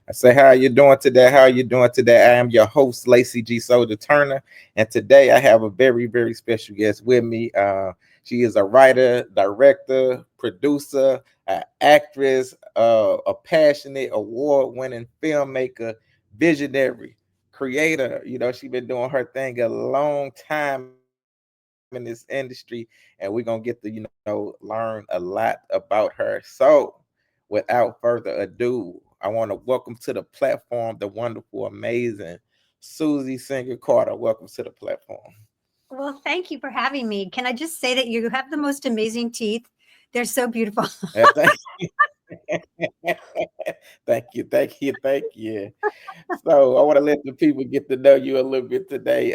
I say, how are you doing today? How are you doing today? I am your host, Lacey G. Souldier Turner, and today I have a very, very special guest with me. She is a writer, director, producer, an actress, a passionate, award-winning filmmaker, visionary, creator. You know, she's been doing her thing a long time in this industry, and we're gonna get to, learn a lot about her. So, without further ado, I want to welcome to the platform the wonderful, amazing Susie Singer Carter. Welcome to the platform. Well, thank you for having me. Can I just say that you have the most amazing teeth? They're so beautiful. Yeah, thank you, thank you, thank you. So I want to let the people get to know you a little bit today.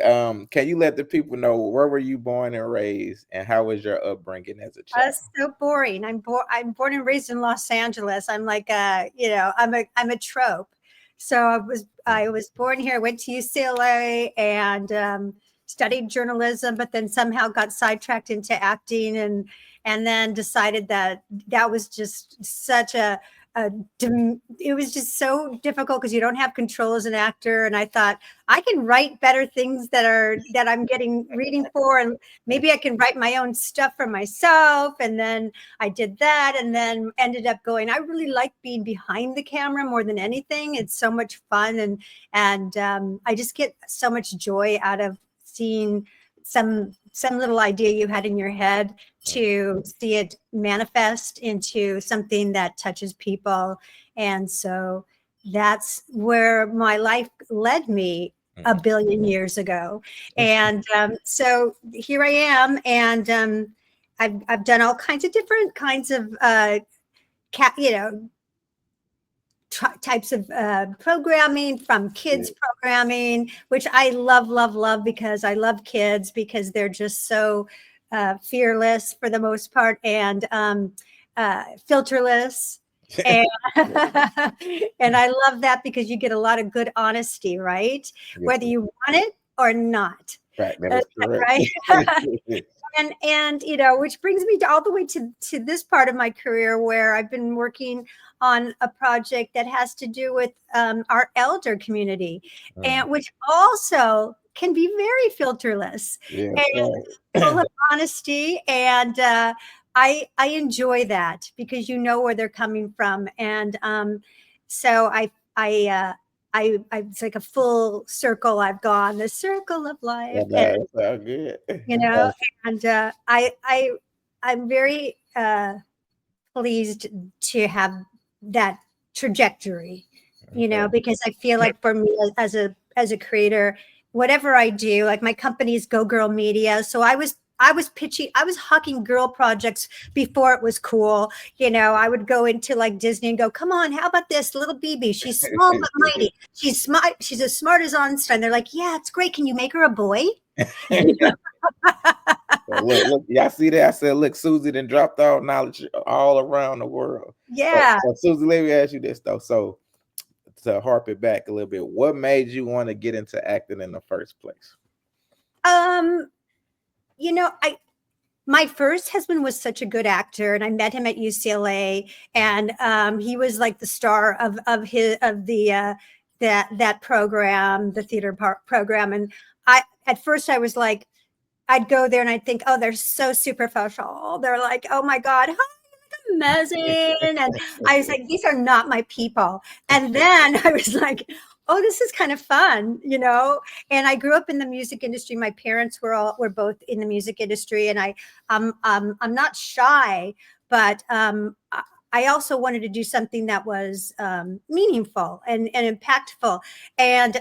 Can you let the people know where were you born and raised, and how was your upbringing as a child? So boring. I'm born and raised in Los Angeles. I'm like I'm a trope. So I was born here. I went to UCLA and studied journalism, but then somehow got sidetracked into acting and then decided that that was just such a it was just so difficult because you don't have control as an actor. And I thought I can write better things that I'm getting reading for, and maybe I can write my own stuff for myself. And then I did that and then ended up going, I really like being behind the camera more than anything. It's so much fun. And I just get so much joy out of seeing some little idea you had in your head to see it manifest into something that touches people. And so that's where my life led me a billion years ago. And so here I am, and I've done all kinds of different kinds of types of programming, from kids programming, which I love, love, love, because I love kids because they're just so fearless for the most part, and filterless. And, and I love that because you get a lot of good honesty, right? Yes, Whether you want it or not. right, that is correct. Right. And which brings me all the way to this part of my career where I've been working on a project that has to do with our elder community, and which also can be very filterless Yes, and full right. of honesty. And I enjoy that because you know where they're coming from. And so it's like a full circle. I've gone the circle of life, Yeah, that sounds good. you know, and I'm very pleased to have that trajectory, Okay. because I feel like for me as a creator, whatever I do, like my company is Go Girl Media, so I was hawking girl projects before it was cool. I would go into like Disney and go, come on, how about this little BB? She's small but mighty. She's smart. She's as smart as Einstein. They're like, yeah, it's great. Can you make her a boy? So look, y'all see that? I said, look, Susie then dropped all knowledge all around the world. So, Yeah. so Susie, let me ask you this though. So to harp it back a little bit, what made you want to get into acting in the first place? Um, I my first husband was such a good actor, and I met him at UCLA, and he was like the star of that program, the theater program. And at first I was like, I'd go there and I'd think, oh, they're so superficial. They're like, oh my God, hi, amazing. And I was like, these are not my people. And then I was like, oh, this is kind of fun. And I grew up in the music industry. My parents were both in the music industry, and I'm not shy, but I also wanted to do something that was meaningful and impactful. And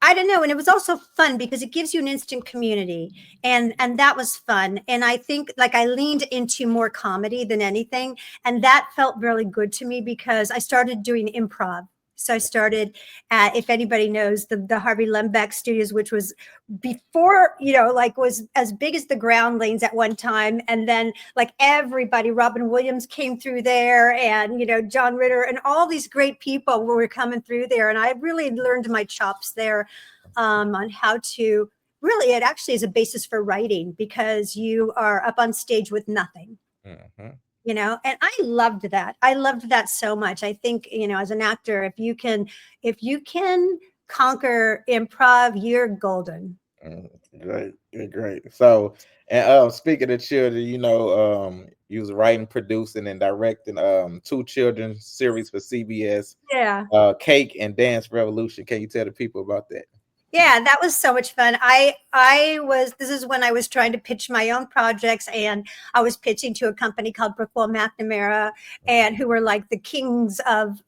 I don't know. And it was also fun because it gives you an instant community. And that was fun. And I think like I leaned into more comedy than anything. And that felt really good to me because I started doing improv. So I started at, if anybody knows, the Harvey Lembeck Studios, which was before, like was as big as the Groundlings at one time. And then like everybody, Robin Williams came through there, and, John Ritter and all these great people were coming through there. And I really learned my chops there on how to really, it actually is a basis for writing because you are up on stage with nothing. Mm-hmm. And I loved that. I loved that so much. I think, as an actor, if you can conquer improv, you're golden. Mm, great, great. So, and speaking of children, you was writing, producing, and directing two children's series for CBS, Yeah. Cake and Dance Revolution. Can you tell the people about that? Yeah, that was so much fun. This is when I was trying to pitch my own projects, and I was pitching to a company called Brookwell McNamara, and who were like the kings of,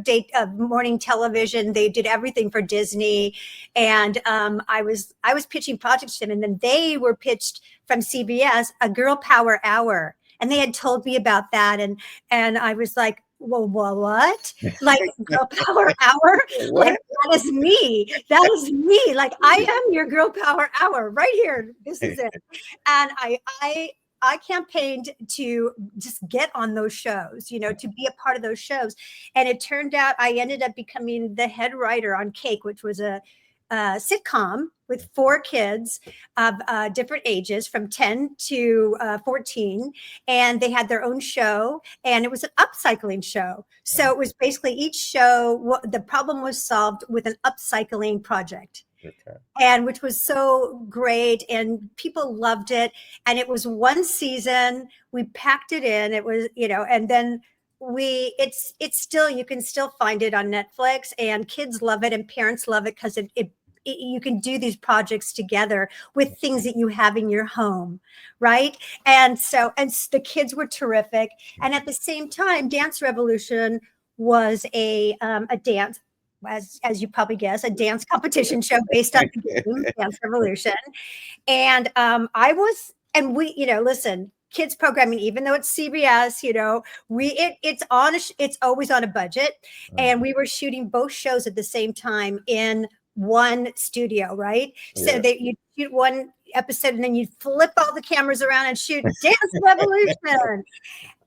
date of morning television. They did everything for Disney. And I was pitching projects to them, and then they were pitched from CBS a Girl Power Hour. And they had told me about that, and I was like, well, what? Like Girl Power Hour? Like, What? that is me. That is me. Like, I am your Girl Power Hour right here. This is it. And I campaigned to just get on those shows, to be a part of those shows. And it turned out I ended up becoming the head writer on Cake, which was a sitcom with 4 kids of different ages from 10 to 14. And they had their own show, and it was an upcycling show. So it was basically each show, the problem was solved with an upcycling project. Okay. And which was so great, and people loved it. And it was one season. We packed it in. It was, and then it's still, you can still find it on Netflix, and kids love it and parents love it because you can do these projects together with things that you have in your home, right? And the kids were terrific. And at the same time, Dance Revolution was a dance, as you probably guess, a dance competition show based on the game Dance Revolution. And listen, kids programming, even though it's CBS, it's always on a budget. And we were shooting both shows at the same time in one studio, right? So Yeah. that you shoot one episode and then you flip all the cameras around and shoot Dance Revolution.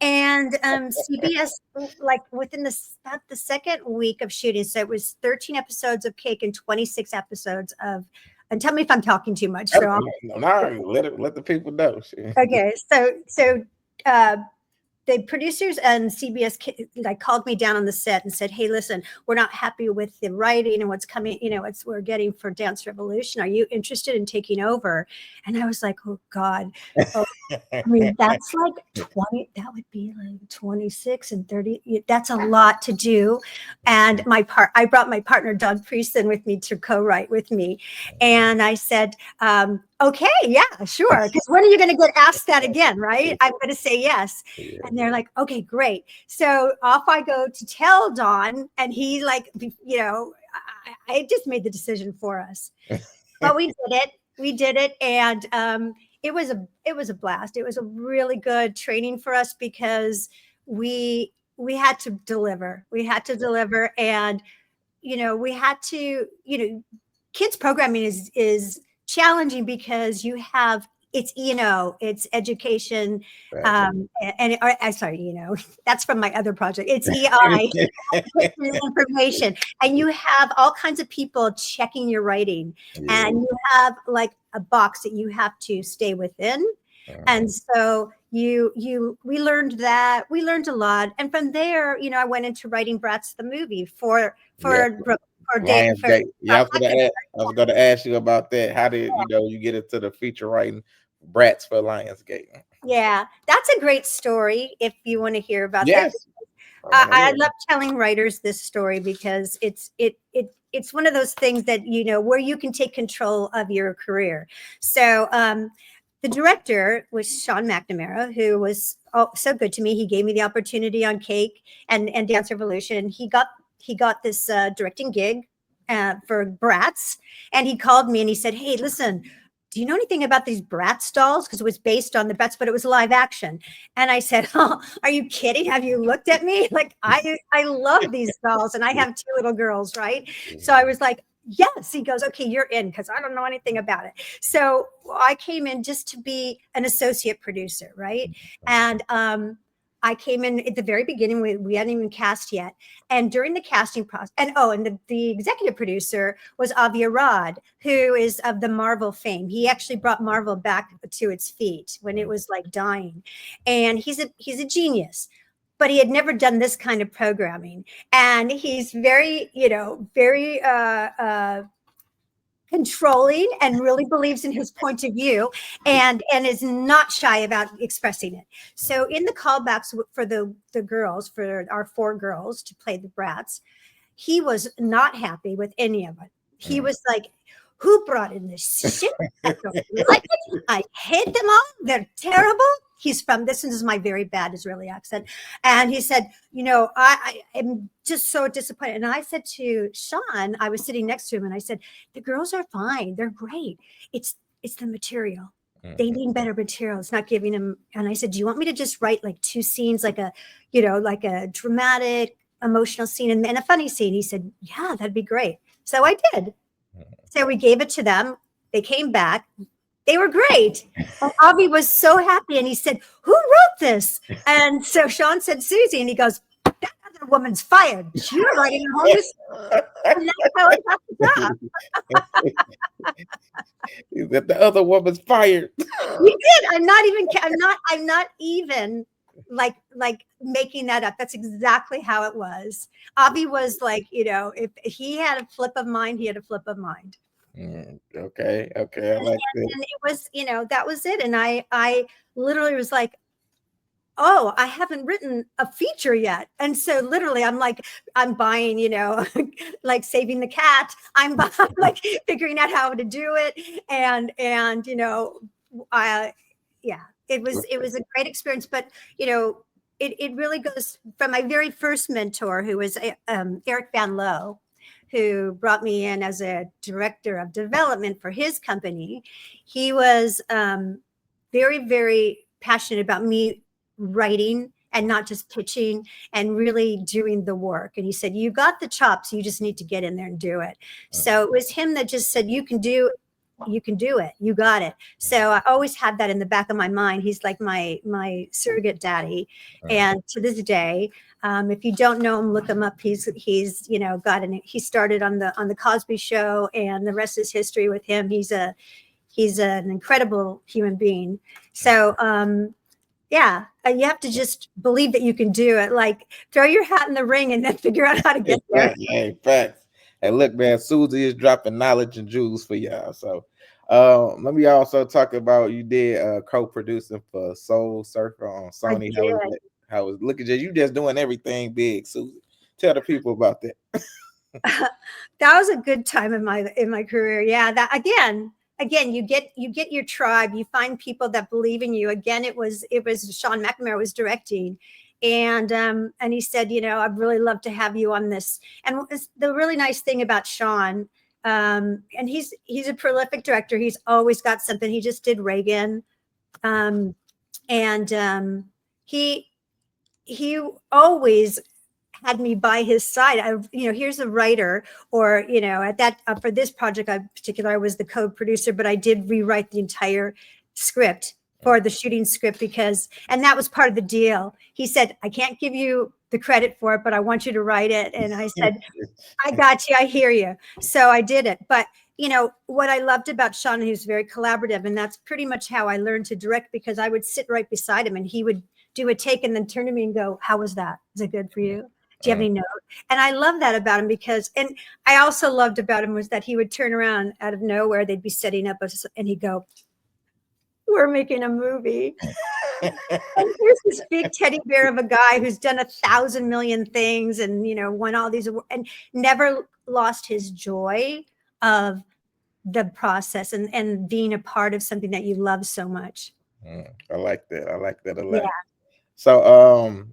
And CBS, like within about the second week of shooting, so it was 13 episodes of Cake and 26 episodes of, and tell me if I'm talking too much. So No, let the people know. okay, so the producers and CBS like called me down on the set and said, "Hey, listen, we're not happy with the writing and what's coming. We're getting for Dance Revolution. Are you interested in taking over?" And I was like, "Oh God." Oh, I mean, that's like 20, that would be like 26 and 30. That's a lot to do. And I brought my partner, Doug Prieston, with me to co-write with me. And I said, okay, yeah, sure. Because when are you going to get asked that again, right? I'm going to say yes. And they're like, okay, great. So off I go to tell Don, and he I just made the decision for us. But we did it. We did it. And it was a blast. It was a really good training for us because we had to deliver. We had to deliver, and we had to. Kids programming is challenging because it's it's education, sorry, that's from my other project. It's EI, information, and you have all kinds of people checking your writing, and you have like a box that you have to stay within. And so we learned a lot, and from there, I went into writing Bratz the movie for Lionsgate. Yeah, I was gonna ask you about that. How did you get into the feature writing Bratz for Lionsgate? Yeah, that's a great story if you want to hear about that. Yes. I love telling writers this story because it's one of those things that where you can take control of your career. So the director was Sean McNamara, who was so good to me. He gave me the opportunity on Cake and Dance Revolution. He got this directing gig for Bratz, and he called me and he said, "Hey, listen, do you know anything about these Bratz dolls?" Because it was based on the Bratz, but it was live action. And I said, "Oh, are you kidding? Have you looked at me? Like I love these dolls, and I have 2 little girls, right?" So I was like, "Yes." He goes, "Okay, you're in," because I don't know anything about it. So I came in just to be an associate producer, right? And I came in at the very beginning. We hadn't even cast yet. And during the casting process, and the executive producer was Avi Arad, who is of the Marvel fame. He actually brought Marvel back to its feet when it was like dying. And he's a genius, but he had never done this kind of programming. And he's very, very controlling and really believes in his point of view and is not shy about expressing it. So in the callbacks for the girls, for our 4 girls to play the brats, he was not happy with any of it. He was like, who brought in this shit? I don't like it. I hate them all. They're terrible. He's from, this is my very bad Israeli accent. And he said, I am just so disappointed. And I said to Sean, I was sitting next to him, and I said, the girls are fine. They're great. It's the material. They need better material. It's not giving them. And I said, do you want me to just write like 2 scenes, like a dramatic, emotional scene and a funny scene? He said, yeah, that'd be great. So I did. So we gave it to them. They came back. They were great. And Avi was so happy. And he said, who wrote this? And so Sean said, Susie. And he goes, that other woman's fired. You're writing a whole new story. And that's how it got the job. The other woman's fired. We did. I'm not even like making that up. That's exactly how it was. Avi was like, if he had a flip of mind, he had a flip of mind. Okay. I like that. And it was, that was it. And I literally was like, oh, I haven't written a feature yet. And so literally I'm buying, like Saving the Cat. I'm like figuring out how to do it. And it was a great experience, but it really goes from my very first mentor, who was Eric Van Loo, who brought me in as a director of development for his company. He was very, very passionate about me writing and not just pitching and really doing the work. And he said, you got the chops, you just need to get in there and do it. So it was him that just said, you can do it, you got it. So I always had that in the back of my mind. He's like my surrogate daddy. And to this day, if you don't know him, look him up. He started on the Cosby Show, and the rest is history with him. He's an incredible human being. So you have to just believe that you can do it. Like, throw your hat in the ring and then figure out how to get there. Yeah, facts. And look, man, Susie is dropping knowledge and jewels for y'all. So let me also talk about, you did co-producing for Soul Surfer on Sony. How was look at you just doing everything big, Susie. Tell the people about that. That was a good time in my career. Yeah, that again, you get your tribe. You find people that believe in you. Again, it was Sean McNamara was directing, and he said, I'd really love to have you on this. And the really nice thing about Sean, and he's a prolific director. He's always got something. He just did Reagan, he always had me by his side. Here's a writer, or at that for this project in particular, I was the co-producer, but I did rewrite the entire script for the shooting script and that was part of the deal. He said, I can't give you the credit for it, but I want you to write it. And I said, I got you, I hear you. So I did it. But what I loved about Sean, he was very collaborative, and that's pretty much how I learned to direct, because I would sit right beside him and he would do a take and then turn to me and go, how was that? Is it good for you? Do you have any notes? And I love that about him, and I also loved about him was that he would turn around out of nowhere. They'd be setting up and he'd go, we're making a movie. And here's this big teddy bear of a guy who's done 1,000 million things and, won all these awards, and never lost his joy of the process and being a part of something that you love so much. I like that. I like that a lot. Yeah. So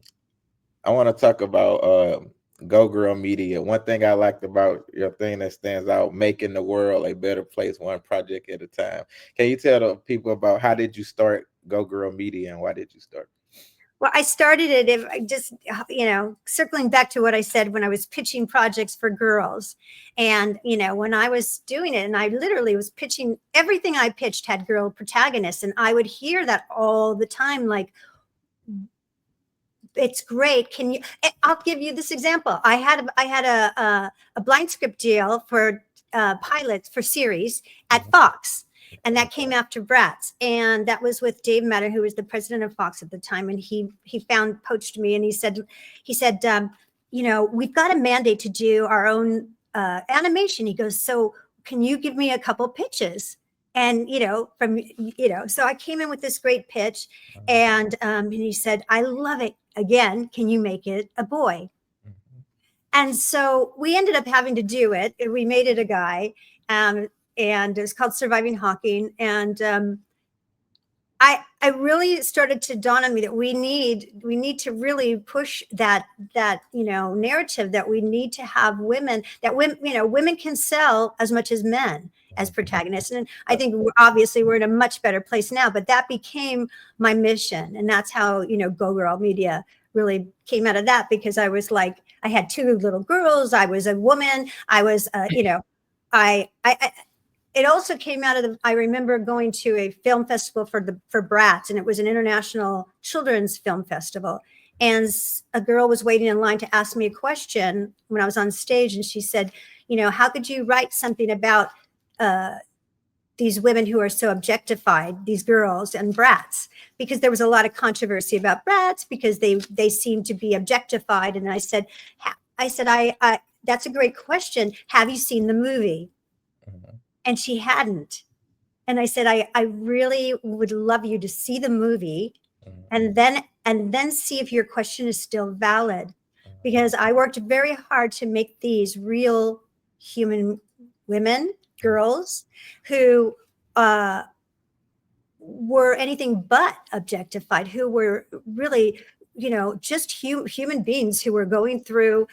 I want to talk about Go Girl Media. One thing I liked about your thing that stands out, making the world a better place, one project at a time. Can you tell the people about how did you start Go Girl Media and why did you start? Well, I started it, if I just, circling back to what I said when I was pitching projects for girls. And, when I was doing it, and I literally was pitching, everything I pitched had girl protagonists. And I would hear that all the time, like, it's great. Can you? I'll give you this example. I had a blind script deal for pilots for series at Fox, and that came after Bratz, and that was with Dave Metter, who was the president of Fox at the time, and he found poached me, and he said, you know, we've got a mandate to do our own animation. He goes, so can you give me a couple pitches? And so I came in with this great pitch, and he said, I love it. Again, can you make it a boy? And so we ended up having to do it. We made it a guy, and it was called Surviving Hawking. And I really started to dawn on me that we need to really push that narrative that we need to have women, that women can sell as much as men as protagonists. And I think obviously we're in a much better place now, but that became my mission. And that's how, Go Girl Media really came out of that, because I was like, I had two little girls. I was a woman. I was, it also came out of I remember going to a film festival for Bratz, and it was an international children's film festival. And a girl was waiting in line to ask me a question when I was on stage. And she said, how could you write something about these women who are so objectified, these girls and Bratz? Because there was a lot of controversy about Bratz because they seem to be objectified. And I said, I that's a great question. Have you seen the movie? And she hadn't. And I said, I really would love you to see the movie and then see if your question is still valid. Because I worked very hard to make these real human women, girls, who were anything but objectified, who were really, just human beings who were going through,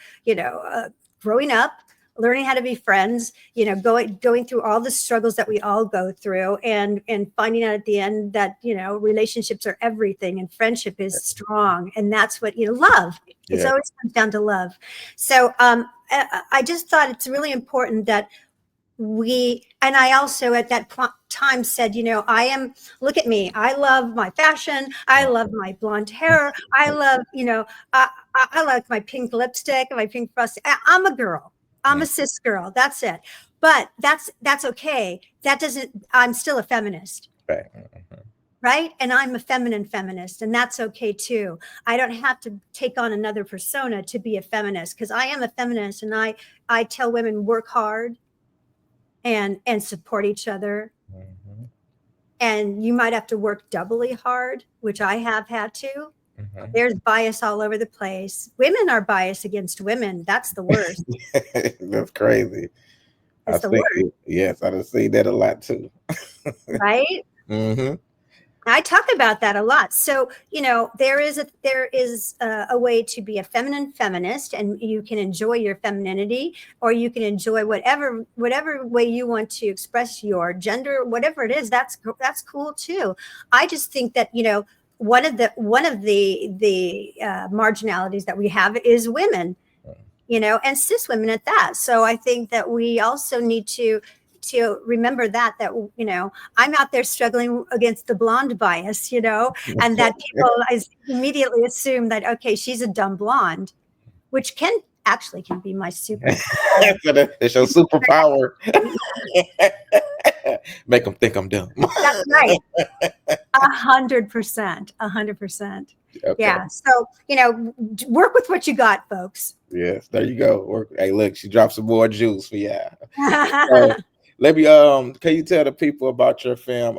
growing up, learning how to be friends, going through all the struggles that we all go through, and finding out at the end that, relationships are everything and friendship is strong. And that's what, love. Yeah. It's always comes down to love. So I just thought it's really important that and I also at that time said, look at me. I love my fashion. I love my blonde hair. I love, I like my pink lipstick and my pink frosting. I'm a girl. I'm a cis girl. That's it. But that's okay. I'm still a feminist. Right. Right. And I'm a feminine feminist, and that's okay too. I don't have to take on another persona to be a feminist, because I am a feminist, and I tell women, work hard and support each other. Mm-hmm. And you might have to work doubly hard, which I have had to. Mm-hmm. There's bias all over the place. Women are biased against women. That's the worst. That's crazy. That's the worst. Yes, I've seen that a lot too. Right? Mm-hmm. I talk about that a lot. So, there is a way to be a feminine feminist, and you can enjoy your femininity, or you can enjoy whatever way you want to express your gender, whatever it is. That's cool too. I just think that, one of the marginalities that we have is women, and cis women at that. So I think that we also need to remember that I'm out there struggling against the blonde bias, and that people immediately assume that, okay, she's a dumb blonde, which can be my superpower. It's your superpower. Make them think I'm dumb. That's right. 100%. Okay. Yeah. So, work with what you got, folks. Yes, there you go. Hey, look, she dropped some more juice for you. Let me can you tell the people about your film,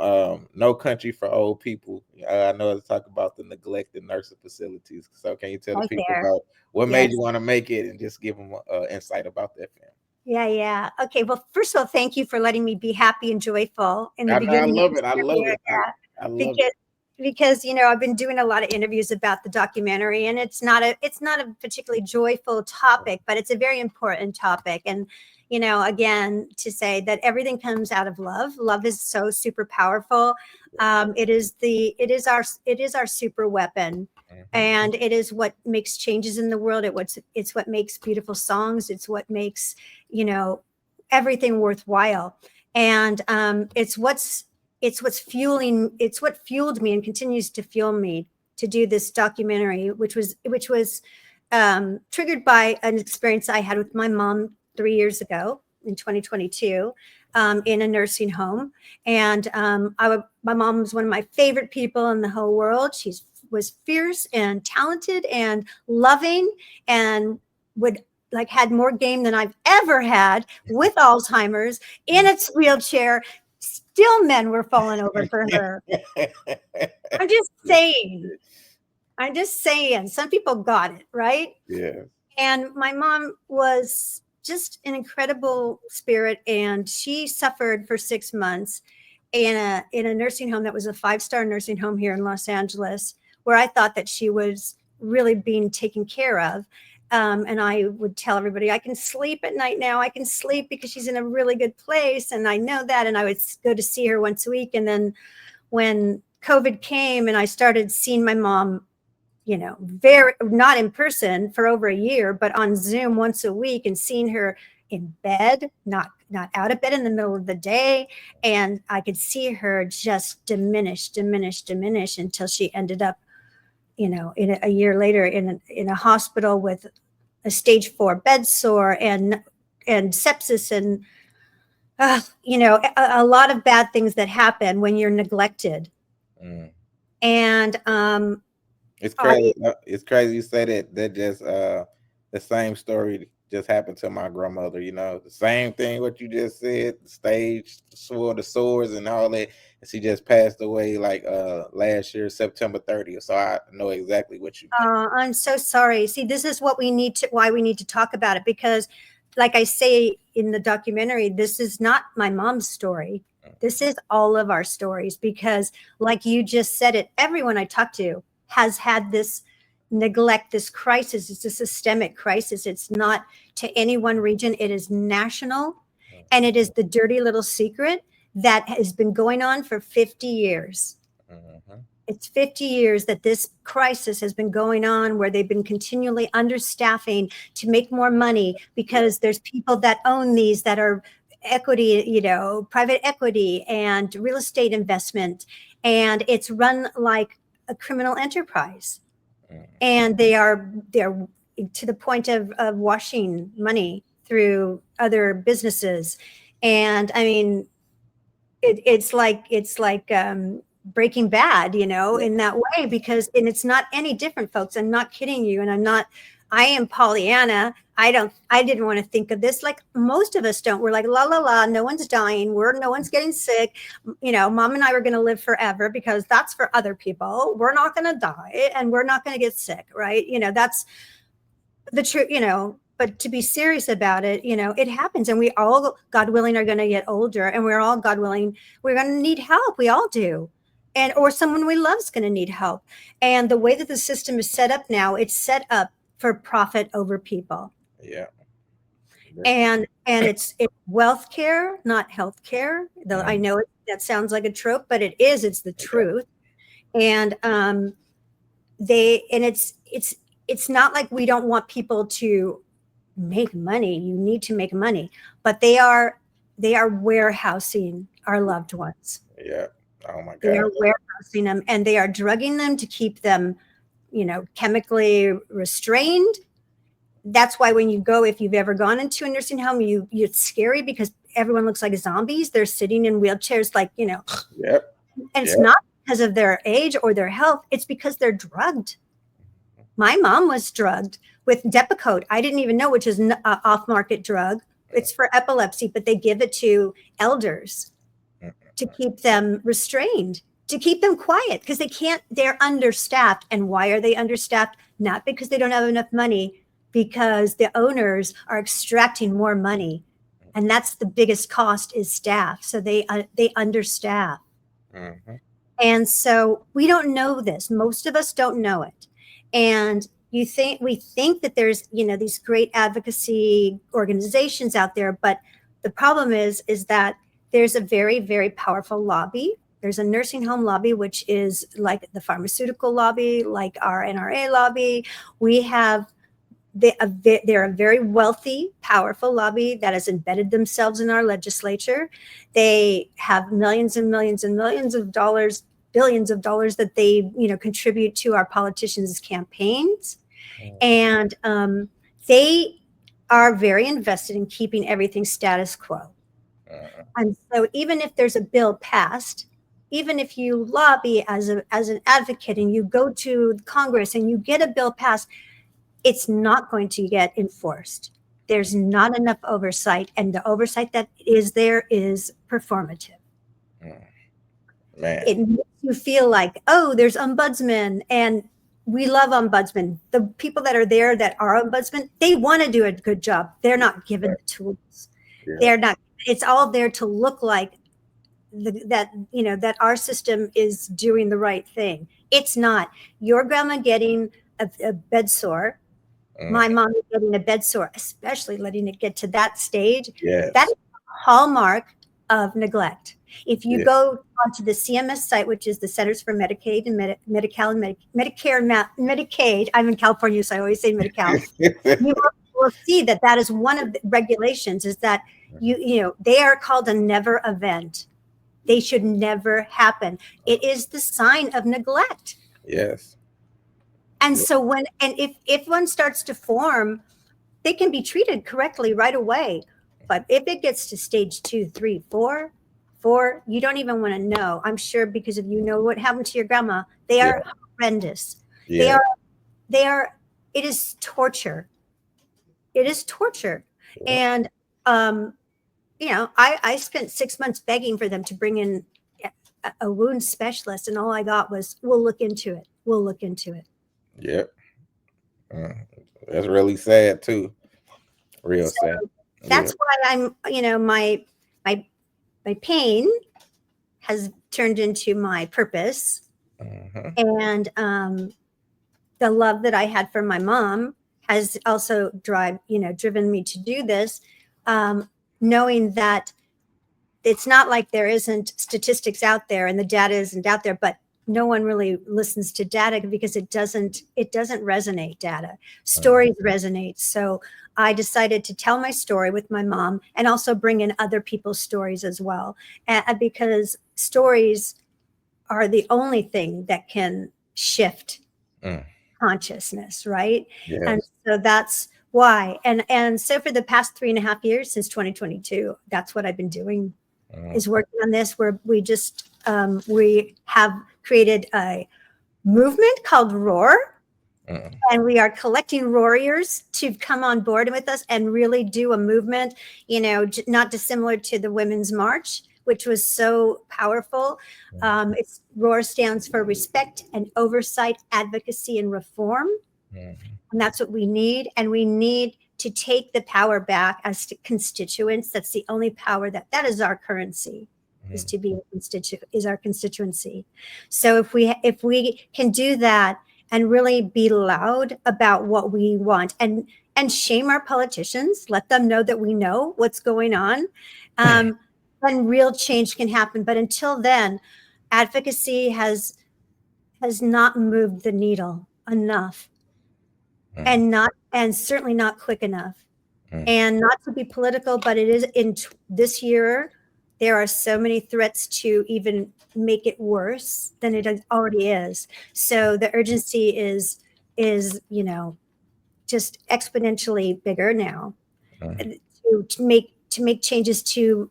No Country for Old People? I know it's talk about the neglected nursing facilities. So can you tell the people about what made you want to make it, and just give them insight about that film? Yeah. Okay. Well, first of all, thank you for letting me be happy and joyful in the beginning. I love it. I love it. Because I've been doing a lot of interviews about the documentary, and it's not a particularly joyful topic, but it's a very important topic. And again, to say that everything comes out of love. Love is so super powerful. It is our super weapon, and it is what makes changes in the world. It's what makes beautiful songs. It's what makes everything worthwhile. And it's what fueled me and continues to fuel me to do this documentary, which was triggered by an experience I had with my mom 3 years ago in 2022 in a nursing home. And my mom was one of my favorite people in the whole world. She was fierce and talented and loving, and would like had more game than I've ever had with Alzheimer's in its wheelchair. Still, men were falling over for her. I'm just saying. I'm just saying. Some people got it, right? Yeah. And my mom was just an incredible spirit, and she suffered for 6 months in a nursing home that was a 5-star nursing home here in Los Angeles, where I thought that she was really being taken care of. And I would tell everybody, I can sleep at night now. I can sleep because she's in a really good place, and I know that. And I would go to see her once a week. And then when COVID came and I started seeing my mom, very not in person for over a year, but on Zoom once a week, and seeing her in bed, not out of bed in the middle of the day. And I could see her just diminish until she ended up, in a year later in a hospital with a stage 4 bed sore and sepsis and, a lot of bad things that happen when you're neglected. Mm. And It's I crazy. It's crazy you say that. That just the same story just happened to my grandmother. The same thing what you just said. The stage, the sores, and all that. And she just passed away like last year, September 30th. So I know exactly what you mean. I'm so sorry. See, this is why we need to talk about it, because like I say in the documentary, this is not my mom's story. This is all of our stories, because like you just said it, everyone I talk to has had this neglect, this crisis. It's a systemic crisis. It's not to any one region. It is national, and it is the dirty little secret that has been going on for 50 years. Mm-hmm. It's 50 years that this crisis has been going on, where they've been continually understaffing to make more money, because there's people that own these that are equity, private equity and real estate investment. And it's run like a criminal enterprise. And they're to the point of washing money through other businesses. And I mean, it's like Breaking Bad, Yeah. in that way, because and it's not any different, folks. I'm not kidding you, and I am Pollyanna. I didn't want to think of this like most of us don't. We're like, la la la, no one's dying. No one's getting sick. Mom and I were going to live forever because that's for other people. We're not going to die, and we're not going to get sick, right? That's the truth, but to be serious about it, it happens. And we all, God willing, are going to get older, and we're all, God willing, we're going to need help. We all do. Or someone we love is going to need help. And the way that the system is set up now, it's set up for profit over people. Yeah. And it's wealth care, not health care. Though I know that sounds like a trope, but it is. It's the truth. And it's not like we don't want people to make money. You need to make money, but they are warehousing our loved ones. Yeah. Oh my God. They are warehousing them, and they are drugging them to keep them, chemically restrained. That's why when you go, if you've ever gone into a nursing home, it's scary because everyone looks like zombies. They're sitting in wheelchairs, like, Yep. And it's not because of their age or their health. It's because they're drugged. My mom was drugged with Depakote. I didn't even know, which is an off-market drug. It's for epilepsy, but they give it to elders to keep them restrained, to keep them quiet, because they're understaffed. And why are they understaffed? Not because they don't have enough money, because the owners are extracting more money. And that's the biggest cost, is staff. So they understaff. Mm-hmm. And so we don't know this. Most of us don't know it. And we think that there's, these great advocacy organizations out there, but the problem is that there's a very, very powerful lobby. There's a nursing home lobby, which is like the pharmaceutical lobby, like our NRA lobby. They're a very wealthy, powerful lobby that has embedded themselves in our legislature. They have millions and millions and millions of dollars billions of dollars that they, contribute to our politicians' campaigns. mm, And they are very invested in keeping everything status quo. mm, And so even if there's a bill passed, even if you lobby as an advocate and you go to Congress and you get a bill passed, it's not going to get enforced. There's not enough oversight, and the oversight that is there is performative. mm. Man, It makes you feel like, oh, there's ombudsman, and we love ombudsman. The people that are there that are ombudsman, they want to do a good job. They're not given right. the tools. Yeah. They're not. It's all there to look like that our system is doing the right thing. It's not. Your grandma getting a bed sore, my Mm, mom is getting a bed sore, especially letting it get to that stage. That yes. is a hallmark of neglect. If you Yeah. go onto the CMS site, which is the Centers for Medicaid and Medi-Cal and Medicare and Medicaid, I'm in California, so I always say Medi-Cal. You will see that that is one of the regulations. Is that they are called a never event. They should never happen. It is the sign of neglect. Yes. And Yeah. so if one starts to form, they can be treated correctly right away. But if it gets to stage 2, 3, 4, you don't even want to know. I'm sure, because if you know what happened to your grandma, they Yeah. are horrendous. They Yeah. are they are it is torture. It is torture. Yeah. And I spent 6 months begging for them to bring in a wound specialist, and all I got was, we'll look into it. We'll look into it. Yep. Mm. That's really sad too. Real So sad. Yeah. that's why my my pain has turned into my purpose, Hmm. and the love that I had for my mom has also driven me to do this, knowing that it's not like there isn't statistics out there and the data isn't out there, but no one really listens to data because it doesn't resonate. Data stories resonate. So I decided to tell my story with my mom and also bring in other people's stories as well, because stories are the only thing that can shift Mm. consciousness, right? And Yes. so that's why. And so for the past 3.5 years, since 2022, that's what I've been doing, Mm. is working on this, where we have created a movement called Roar, Mm. and we are collecting warriors to come on board with us and really do a movement, not dissimilar to the Women's March, which was so powerful. It's Roar stands for respect and oversight, advocacy, and reform. Mm. And that's what we need. And we need to take the power back as constituents. That's the only power that is our currency, is Mm. to be is our constituency. So if we can do that and really be loud about what we want, and shame our politicians, let them know that we know what's going on, then real change can happen. But until then, advocacy has not moved the needle enough, Mm. and certainly not quick enough. Mm. And not to be political, but it is in this year, there are so many threats to even make it worse than it already is. So the urgency is just exponentially bigger now, Mm. to make changes, to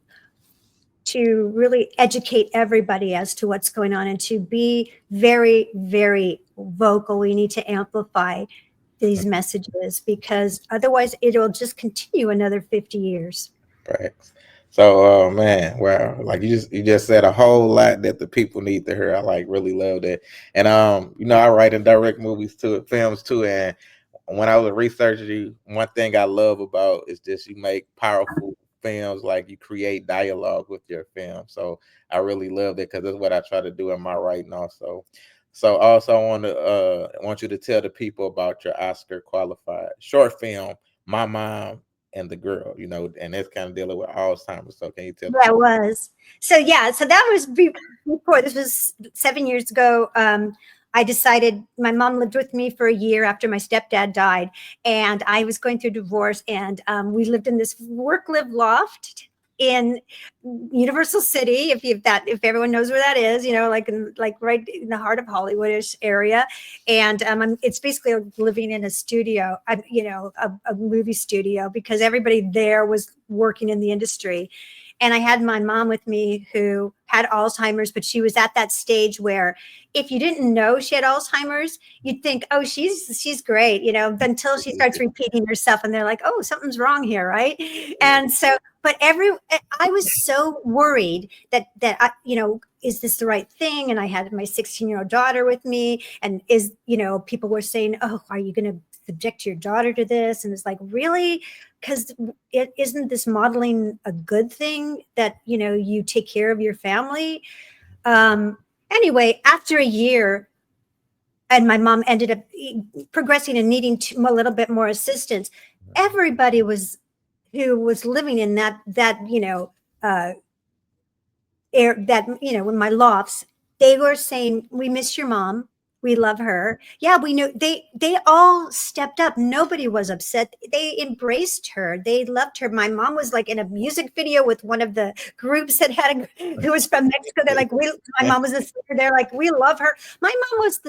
really educate everybody as to what's going on, and to be very, very vocal. We need to amplify these messages, because otherwise it'll just continue another 50 years. Facts. So, man, wow, like you just said a whole lot that the people need to hear. I like really love that, and I write and direct movies too, films too, and when I was researching you, one thing I love about is just you make powerful films, like you create dialogue with your film. So I really love it because that's what I try to do in my writing also. So also I want you to tell the people about your Oscar qualified short film, My Mom and the Girl, and it's kind of dealing with Alzheimer's. So can you tell the That people? was so that was before. This was 7 years ago. I decided, my mom lived with me for a year after my stepdad died, and I was going through divorce, and we lived in this work live loft. in Universal City, if everyone knows where that is, like right in the heart of Hollywoodish area, and it's basically like living in a studio, a movie studio, because everybody there was working in the industry. And I had my mom with me who had Alzheimer's, but she was at that stage where if you didn't know she had Alzheimer's, you'd think, oh, she's great, until she starts repeating herself and they're like, oh, something's wrong here, right? And so, but I was so worried that I, is this the right thing? And I had my 16-year-old daughter with me, and people were saying, oh, are you going to subject your daughter to this? And it's like, really? Because it isn't this modeling a good thing that you take care of your family. Anyway, after a year, and my mom ended up progressing and needing a little bit more assistance. Everybody who was living in that in my lofts, they were saying, we miss your mom, we love her. Yeah, we know. They all stepped up. Nobody was upset. They embraced her. They loved her. My mom was like in a music video with one of the groups that who was from Mexico. They're like, my mom was a singer. They're like, we love her. My mom was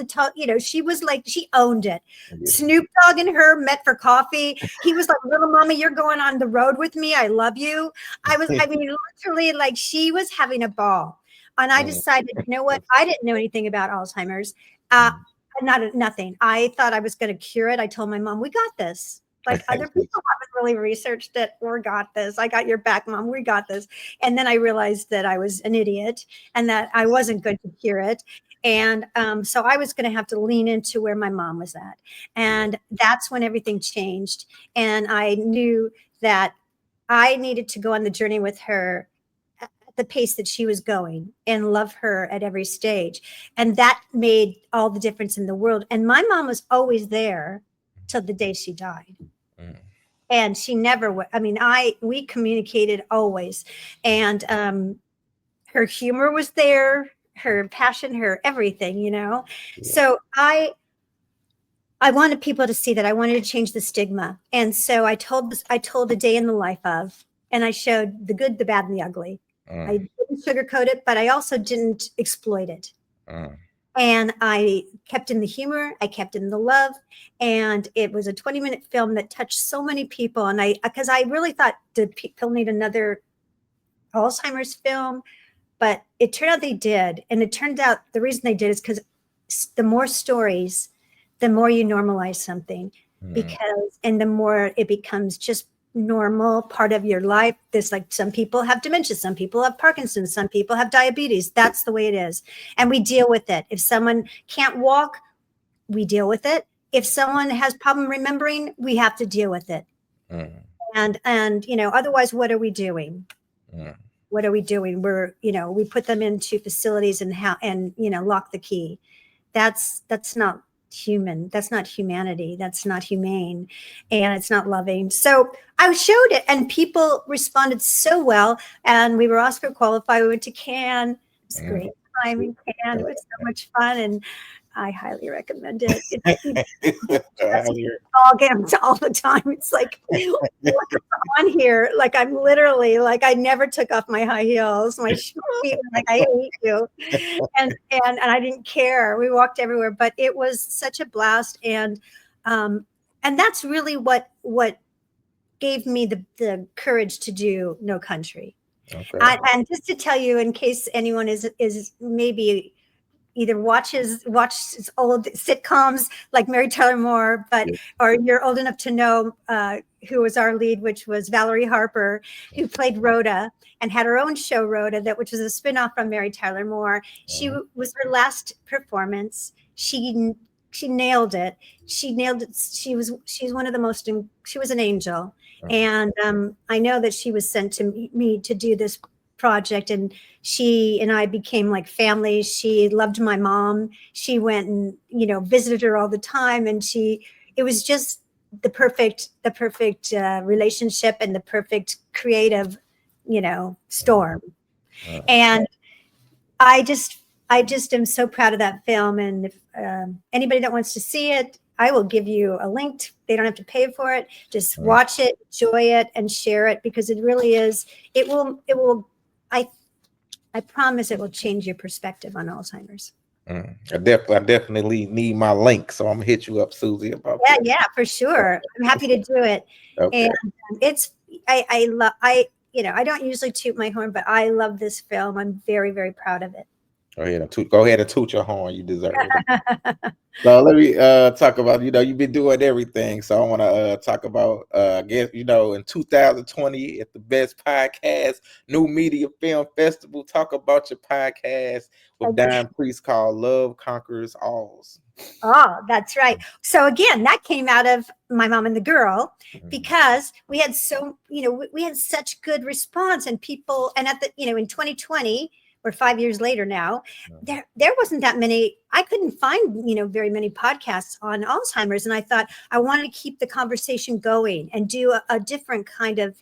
she was like, she owned it. Snoop Dogg and her met for coffee. He was like, little mama, you're going on the road with me. I love you. I mean, literally, like, she was having a ball. And I decided, you know what? I didn't know anything about Alzheimer's. Nothing. I thought I was going to cure it. I told my mom, we got this. Like, other people haven't really researched it. We got this. I got your back, Mom. We got this. And then I realized that I was an idiot and that I wasn't going to cure it. And so I was going to have to lean into where my mom was at. And that's when everything changed. And I knew that I needed to go on the journey with her at the pace that she was going and love her at every stage. And that made all the difference in the world. And my mom was always there till the day she died. And she never, we communicated always. And her humor was there, her passion, her everything, Yeah. So I wanted people to see that. I wanted to change the stigma. And so I told a day in the life of, and I showed the good, the bad, and the ugly. I didn't sugarcoat it, but I also didn't exploit it. And I kept in the humor, I kept in the love, and it was a 20-minute film that touched so many people. And because I really thought, did people need another Alzheimer's film? But it turned out they did. And it turned out the reason they did is because the more stories, the more you normalize something, and the more it becomes just normal part of your life. There's like, some people have dementia, some people have Parkinson's, some people have diabetes. That's the way it is. And we deal with it. If someone can't walk, we deal with it. If someone has problem remembering, we have to deal with it. And otherwise, what are we doing? What are we doing? We put them into facilities and lock the key. That's not human. That's not humanity. That's not humane, and it's not loving. So I showed it, and people responded so well. And we were Oscar qualified. We went to Cannes. It was a great time in Cannes. It was so much fun, and I highly recommend it. Ball games all the time. It's like, what's on here? Like, I'm literally like, I never took off my high heels. My feet were like, I hate you, and I didn't care. We walked everywhere, but it was such a blast, and that's really what gave me the courage to do No Country. Okay. And just to tell you, in case anyone is maybe either watches old sitcoms like Mary Tyler Moore, or you're old enough to know who was our lead, which was Valerie Harper, who played Rhoda and had her own show, Rhoda, which was a spinoff from Mary Tyler Moore. She was her last performance. She nailed it. She nailed it. She's one of the most. She was an angel, and I know that she was sent to me to do this project, and she and I became like family. She loved my mom. She went and visited her all the time, and it was just the perfect relationship and the perfect creative storm. And I just am so proud of that film. And if anybody that wants to see it, I will give you a link. They don't have to pay for it. Just watch it, enjoy it, and share it, because it really is. It will. I promise it will change your perspective on Alzheimer's. I definitely need my link, so I'm gonna hit you up, Susie, about Yeah, that. yeah, for sure. I'm happy to do it. Okay. And it's I love I don't usually toot my horn, but I love this film. I'm very, very proud of it. Go ahead and toot your horn. You deserve it. So let me talk about, you've been doing everything. So I want to talk about I guess, in 2020 at the Best Podcast New Media Film Festival. Talk about your podcast with Don Priest called Love Conquers Alls. Oh, that's right. So again, that came out of My Mom and the Girl, because we had we had such good response, and people, and at the, in 2020, or 5 years later now, there wasn't that many. I couldn't find, very many podcasts on Alzheimer's. And I thought I wanted to keep the conversation going and do a different kind of,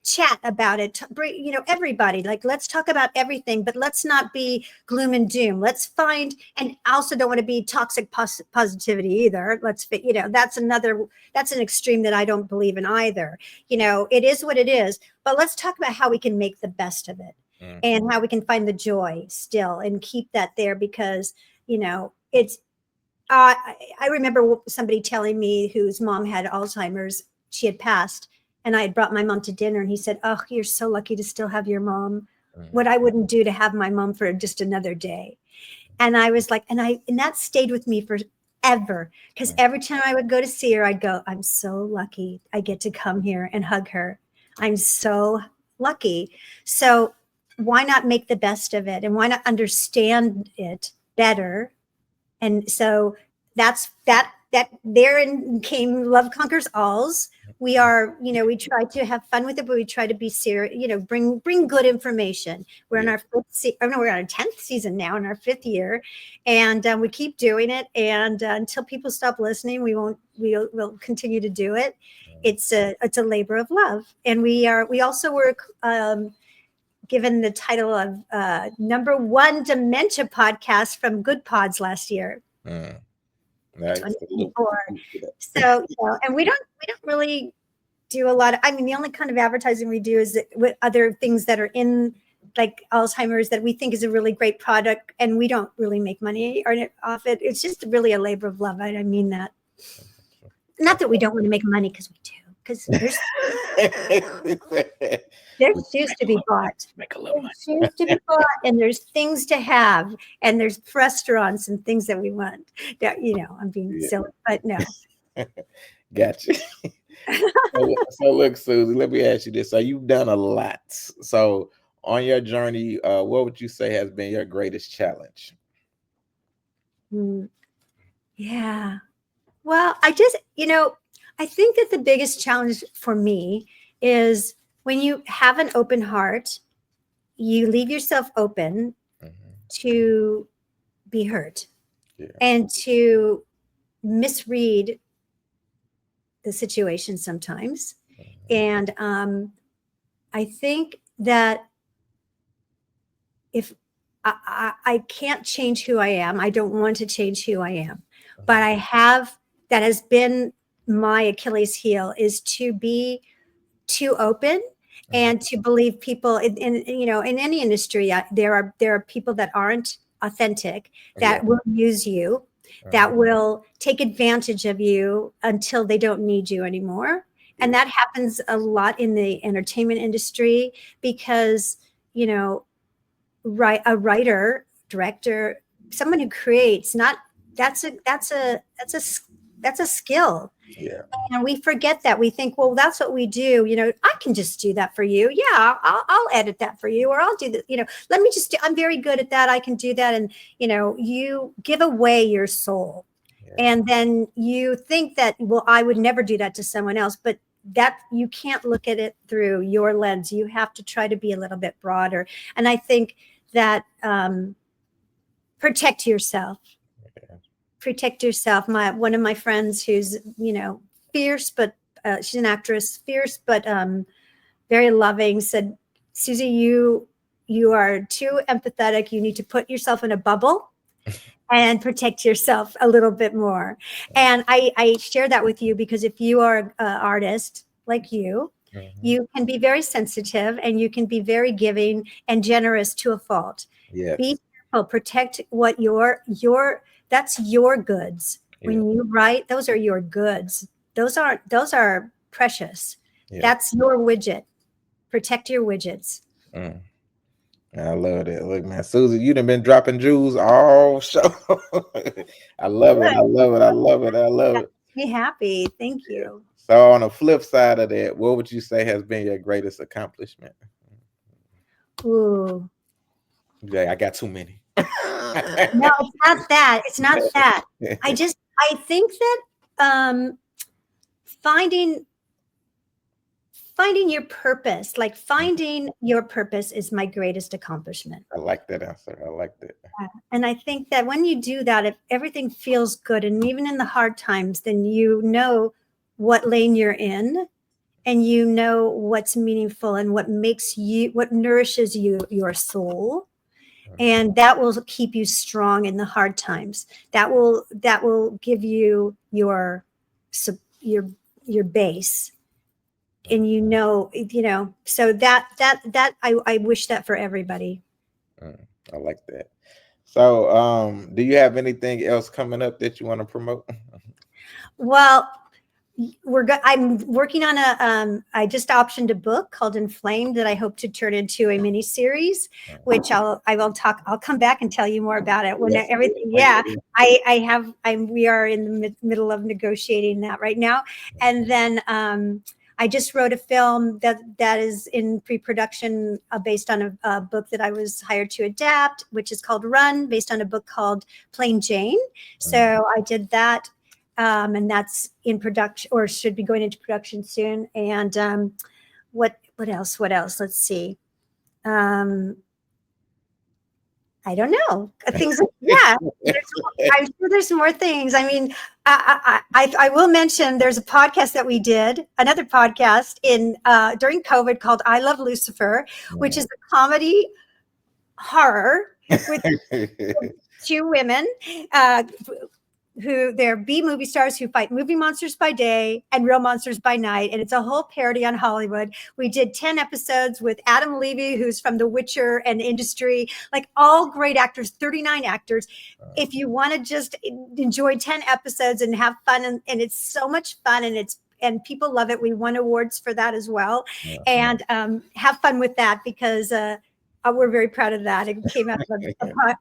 chat about it. Bring, everybody, like, let's talk about everything, but let's not be gloom and doom. Let's find, and I also don't want to be toxic positivity either. That's an extreme that I don't believe in either. It is what it is, but let's talk about how we can make the best of it, and how we can find the joy still and keep that there, because, it's, I remember somebody telling me whose mom had Alzheimer's. She had passed, and I had brought my mom to dinner, and he said, "Oh, you're so lucky to still have your mom. What I wouldn't do to have my mom for just another day." And I was like, and that stayed with me forever, because every time I would go to see her, I'd go, "I'm so lucky I get to come here and hug her. I'm so lucky." So why not make the best of it, and why not understand it better? And so that's that therein came Love Conquers Alls. We are, we try to have fun with it, but we try to be serious, bring good information. We're in our we're on our 10th season now, in our 5th year, and we keep doing it. And until people stop listening, we'll continue to do it. It's a labor of love. And we also were given the title of #1 dementia podcast from Good Pods last year. Nice. 2024. So, and we don't really do a lot of, the only kind of advertising we do is with other things that are in, like Alzheimer's, that we think is a really great product, and we don't really make money off it. It's just really a labor of love. I mean that. Not that we don't want to make money, because we do. Because there's shoes to be bought. There's shoes to be bought, and there's things to have, and there's restaurants and things that we want. That, I'm being silly, but no. Gotcha. So look, Susie, let me ask you this. So you've done a lot. So on your journey, what would you say has been your greatest challenge? Yeah. Well, I think that the biggest challenge for me is when you have an open heart, you leave yourself open to be hurt and to misread the situation sometimes. And I think that if I can't change who I am, I don't want to change who I am, but that has been my Achilles heel, is to be too open and to believe people in any industry. There are people that aren't authentic, that will use you, that will take advantage of you until they don't need you anymore. And that happens a lot in the entertainment industry, because, a writer, director, someone who creates, that's a skill. Yeah. And we forget that. We think, well, that's what we do. I can just do that for you. Yeah, I'll edit that for you, or I'll do that. Let me just I'm very good at that. I can do that. And, you give away your soul. And then you think that, well, I would never do that to someone else. But that, you can't look at it through your lens. You have to try to be a little bit broader. And I think that protect yourself. Protect yourself. One of my friends, who's, fierce, but she's an actress, fierce, but very loving, said, "Susie, you are too empathetic. You need to put yourself in a bubble and protect yourself a little bit more. And I share that with you because if you are an artist like Mhm. you can be very sensitive and you can be very giving and generous to a fault. Be Yes. careful, protect what your that's your goods. Yeah. When you write, those are your goods. Those are precious. Yeah. That's your widget. Protect your widgets. Mm. I love that. Look, man, Susie, you done been dropping jewels all show. I love it. I Good. love it. I love it. I love it. Be happy. Thank Yeah. you. So on the flip side of that, what would you say has been your greatest accomplishment? Ooh. Yeah, I got too many. No, it's not that. It's not that. I think that finding finding your purpose, like finding your purpose is my greatest accomplishment. I like that answer. I like that. And I think that when you do that, if everything feels good, and even in the hard times, then you know what lane you're in and you know what's meaningful and what nourishes your soul. And that will keep you strong in the hard times. That will give you your your base. And so I wish that for everybody. I like that. So, do you have anything else coming up that you want to promote? Well, I'm working on I just optioned a book called Inflamed that I hope to turn into a mini series, which I'll come back and tell you more about it when Yes. everything. Yeah, we are in the middle of negotiating that right now. And then I just wrote a film that is in pre-production based on a book that I was hired to adapt, which is called Run, based on a book called Plain Jane. So I did that, and that's in production or should be going into production soon. And what else? What else? Let's see. Um, I don't know. Things, yeah. I'm sure there's more things. I mean, I will mention there's a podcast that we did, another podcast in during COVID called "I Love Lucifer," which is a comedy horror with two women uh, who they're B movie stars who fight movie monsters by day and real monsters by night. And it's a whole parody on Hollywood. We did 10 episodes with Adam Levy, who's from The Witcher and industry, like all great actors, 39 actors. If you want to just enjoy 10 episodes and have fun, and it's so much fun, and people love it. We won awards for that as well. And have fun with that because we're very proud of that. It came out of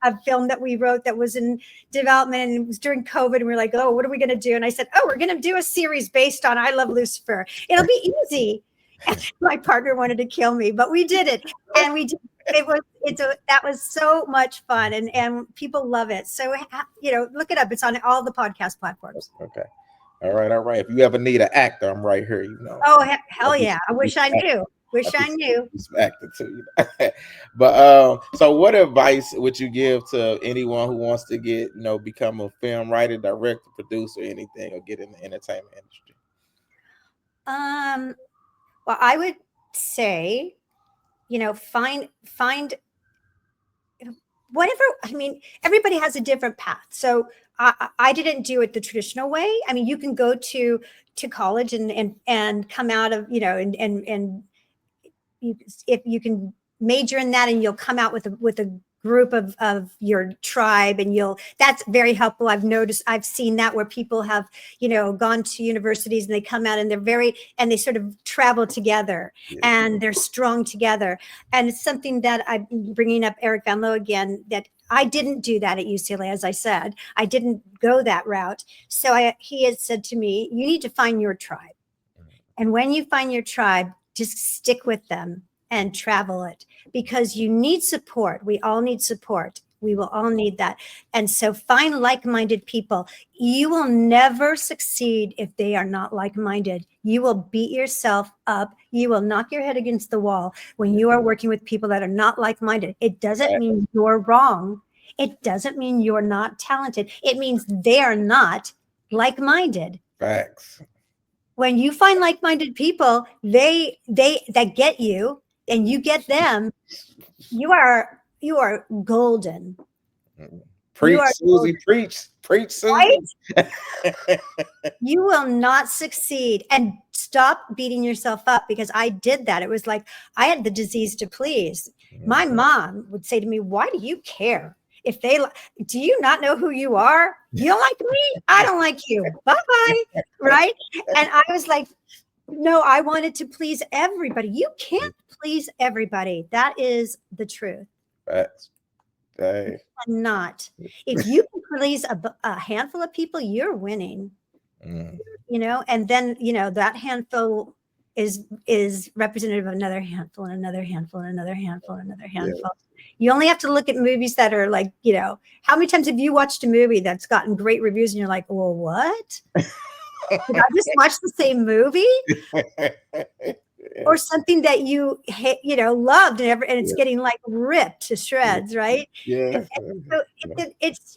a film that we wrote that was in development, and it was during COVID. And we were like, oh, what are we going to do? And I said, oh, we're going to do a series based on I Love Lucifer. It'll be easy. And my partner wanted to kill me, but we did it. And we did. That was so much fun, and people love it. So, look it up. It's on all the podcast platforms. Okay. All right. All right. If you ever need an actor, I'm right here. Oh, hell yeah. I wish I knew. Wish I knew. Some actor too. But so what advice would you give to anyone who wants to become a film writer, director, producer, anything, or get in the entertainment industry? Well, I would say, find whatever. I mean, everybody has a different path. So I didn't do it the traditional way. I mean, you can go to college and come out of, and if you can major in that, and you'll come out with a group of your tribe, and that's very helpful. I've seen that where people have gone to universities and they come out and they sort of travel together, and they're strong together. And it's something that I'm bringing up Eric Van Loo again, that I didn't do that at UCLA. As I said, I didn't go that route. So he has said to me, you need to find your tribe. And when you find your tribe, just stick with them and travel it, because you need support. We all need support. We will all need that. And so find like-minded people. You will never succeed if they are not like-minded. You will beat yourself up. You will knock your head against the wall when you are working with people that are not like-minded. It doesn't mean you're wrong. It doesn't mean you're not talented. It means they are not like-minded. Facts. When you find like-minded people, that get you and you get them, you are golden. You Preach, are Susie. Preach, right. Susie. You will not succeed. And stop beating yourself up, because I did that. It was like I had the disease to please. My mom would say to me, "Why do you care? If they do you not know who you are? You don't like me? I don't like you. Bye-bye." Right? And I was like, no, I wanted to please everybody. You can't please everybody. That is the truth. Facts. Hey. Not. If you can please a handful of people, you're winning. Mm. And then that handful is representative of another handful and another handful and another handful and another handful. You only have to look at movies that are like, how many times have you watched a movie that's gotten great reviews and you're like, well, what? Did I just watch the same movie? Or something that you loved, and it's getting like ripped to shreds, right? Yeah. So it's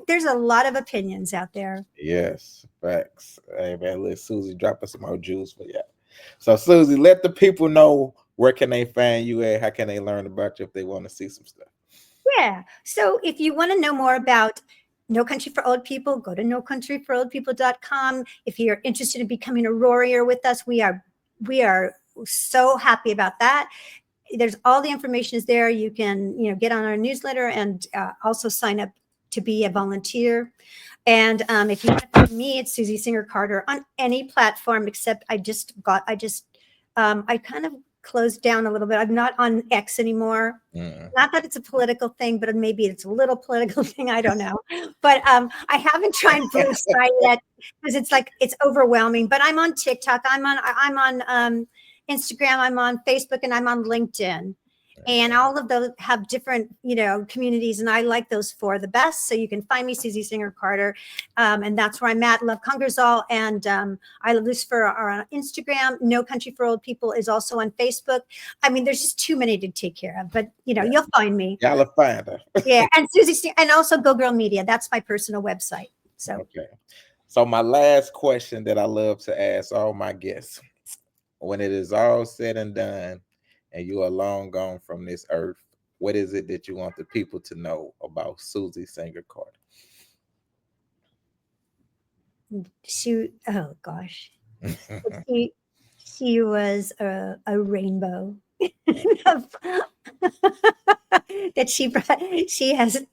there's a lot of opinions out there. Yes, facts. Hey man, let Susie drop us some more juice for you. So Susie, let the people know where can they find you at, how can they learn about you if they want to see some stuff. Yeah. So if you want to know more about No Country for Old People, go to nocountryforoldpeople.com. If you're interested in becoming a warrior with us, we are so happy about that. There's all the information is there. You can, get on our newsletter and also sign up to be a volunteer. And if you want to find me, it's Susie Singer Carter on any platform except I kind of closed down a little bit. I'm not on X anymore. Not that it's a political thing, but maybe it's a little political thing. I don't know. But I haven't tried Blue Sky yet because it's overwhelming. But I'm on TikTok. I'm on Instagram. I'm on Facebook, and I'm on LinkedIn. And all of those have different, communities, and I like those four the best. So you can find me, Susie Singer Carter, and that's where I'm at. Love Conquers All, and I Love Lucifer are on Instagram. No Country for Old People is also on Facebook. I mean, there's just too many to take care of, but you'll find me. Y'all find her. Yeah, and Susie, and also Go Girl Media. That's my personal website. So okay. So my last question that I love to ask all my guests: when it is all said and done, and you are long gone from this earth, what is it that you want the people to know about Susie Singer Carter? Oh gosh, she was a rainbow. That she brought. She had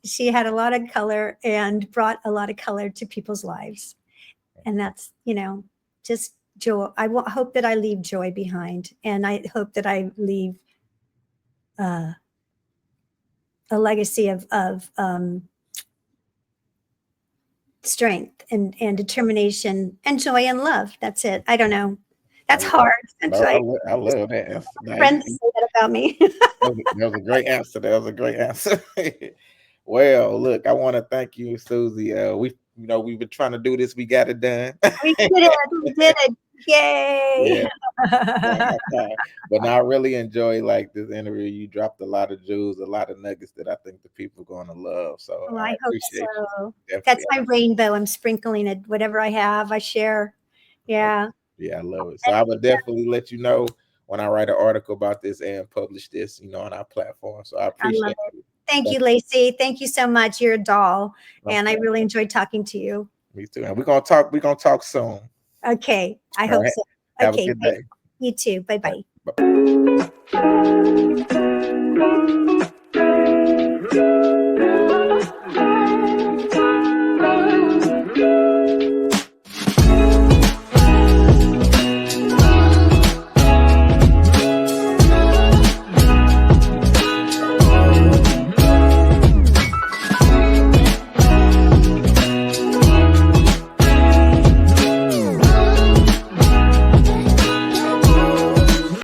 a lot of color and brought a lot of color to people's lives, and that's just joy. I hope that I leave joy behind, and I hope that I leave a legacy of strength and determination and joy and love. That's it. I don't know. That's hard. I love that answer. Friends say that about me. That was a great answer. That was a great answer. Well, look, I want to thank you, Susie. We've been trying to do this. We got it done. We did it. We did it. Yay. Yeah. But I really enjoy this interview. You dropped a lot of jewels, a lot of nuggets that I think the people are going to love. So Well, I hope appreciate so. you. That's my rainbow. I'm sprinkling it. Whatever I have, I share. Yeah. Yeah, I love it. So I would definitely let you know when I write an article about this and publish this, on our platform. So I appreciate it. Thank you, Lacey. Thank you so much. You're a doll. And I really enjoyed talking to you. Me too. And we're gonna talk soon. Okay. I hope so. Have a good day. You too. Bye-bye. Bye-bye.